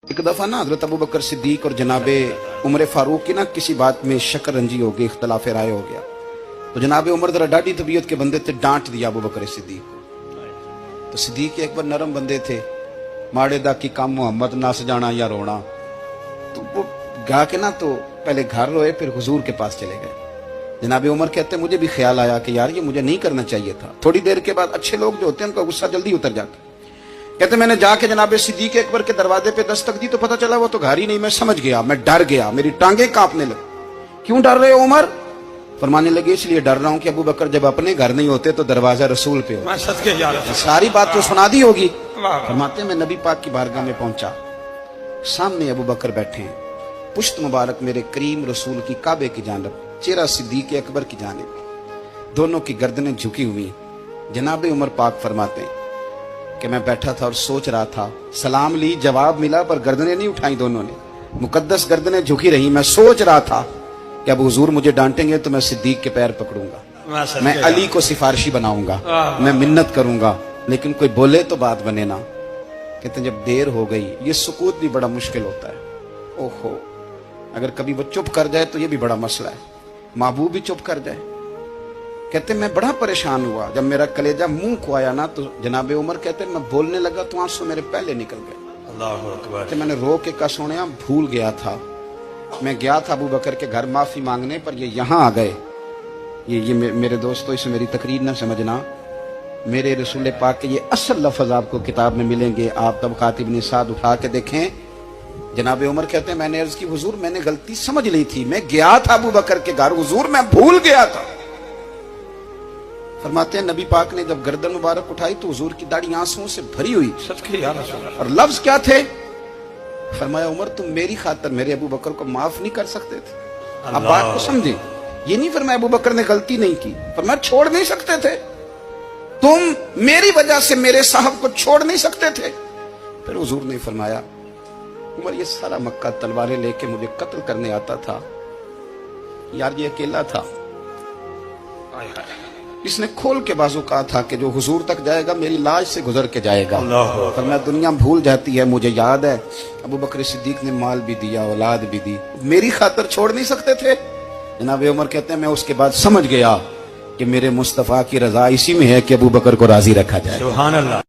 एक दफा ना हजरत अबू बकर सिद्दीक और जनाबे उमर फारूक की ना किसी बात में शक्कर रंजी हो गई, इख्तलाफ राय हो गया। तो जनाबे उमर जरा डाढ़ी तबीयत के बंदे थे, डांट दिया अबू बकर सिद्दीक को। तो सिद्दीक एक बार नरम बंदे थे, माड़े दा की काम मोहम्मद नस जाना या रोना। तो वो गा के ना तो पहले घर रोए, फिर हुजूर के पास चले गए। जनाबे उमर कहते मुझे भी ख्याल आया कि यार ये मुझे नहीं करना चाहिए था। थोड़ी देर के बाद अच्छे लोग जो होते हैं उनका गुस्सा जल्दी उतर जाता। कहते मैंने जाके जनाबे सिद्दीक अकबर के दरवाजे पे दस्तक दी तो पता चला वो तो घर ही नहीं। मैं समझ गया, मैं डर गया, मेरी टांगें कांपने लगी। क्यों डर रहे हो उमर? फरमाने लगे इसलिए डर रहा हूं कि अबू बकर जब अपने घर नहीं होते तो दरवाजा रसूल पे होता। सारी बात तो सुना दी होगी। फरमाते मैं नबी पाक की बारगाह में पहुंचा, सामने अबू बकर बैठे हैं, पुश्त मुबारक मेरे करीम रसूल की काबे की जानब, चेहरा सिद्दीक अकबर की जानब, दोनों की गर्दनें झुकी हुई। जनाबे उमर पाक फरमाते हैं कि मैं बैठा था और सोच रहा था, सलाम ली, जवाब मिला, पर गर्दनें नहीं उठाई दोनों ने, मुकद्दस गर्दनें झुकी रही। मैं सोच रहा था कि अब हुजूर मुझे डांटेंगे तो मैं सिद्दीक के पैर पकड़ूंगा, मैं अली को सिफारिशी बनाऊंगा, मैं मिन्नत करूंगा, लेकिन कोई बोले तो बात बने ना। कहते जब देर हो गई, ये सुकूत भी बड़ा मुश्किल होता है। ओहो, अगर कभी वो चुप कर जाए तो ये भी बड़ा मसला है, महबूब भी चुप कर जाए। कहते मैं बड़ा परेशान हुआ, जब मेरा कलेजा मुंह को आया ना तो जनाबे उमर कहते मैं बोलने लगा तो आंसू मेरे पहले निकल गए। अल्लाहु अकबर। मैंने रो के कहा सोनिया भूल गया था, मैं गया था अबू बकर के घर माफी मांगने, पर ये यहाँ आ गए। ये मेरे दोस्तों, इसमें मेरी तकरीर ना समझना, मेरे रसूल पाक के ये असल लफ्ज आपको किताब में मिलेंगे। आप तबक़ात इब्न साद उठा के देखें। जनाबे उमर कहते हैं मैंने अर्ज की हुजूर मैंने गलती समझ ली थी, मैं गया था अबू बकर के घर, हुजूर मैं भूल गया था। फरमाते हैं नबी पाक ने जब गर्दन मुबारक उठाई तो हुजूर की दाढ़ी आंसुओं से भरी हुई। और लफ्ज क्या थे? फरमाया उमर तुम मेरी खातर मेरे अबू बकर को माफ नहीं कर सकते थे? अब बात को समझे, ये नहीं फरमाया अबू बकर ने गलती नहीं की, फरमाया छोड़ नहीं सकते थे, तुम मेरी वजह से मेरे साहब को छोड़ नहीं सकते थे। फिर हुजूर ने फरमाया उमर ये सारा मक्का तलवारें लेके मुझे कत्ल करने आता था, यार ये अकेला था, इसने खोल के बाजू कहा था कि जो हुजूर तक जाएगा मेरी लाश से गुजर के जाएगा। पर मैं दुनिया भूल जाती है, मुझे याद है अबू बकर सिद्दीक ने माल भी दिया, औलाद भी दी, मेरी खातर छोड़ नहीं सकते थे। जनाब उमर कहते हैं मैं उसके बाद समझ गया कि मेरे मुस्तफा की रजा इसी में है कि अबू बकर को राजी रखा जाए। सुभान अल्लाह।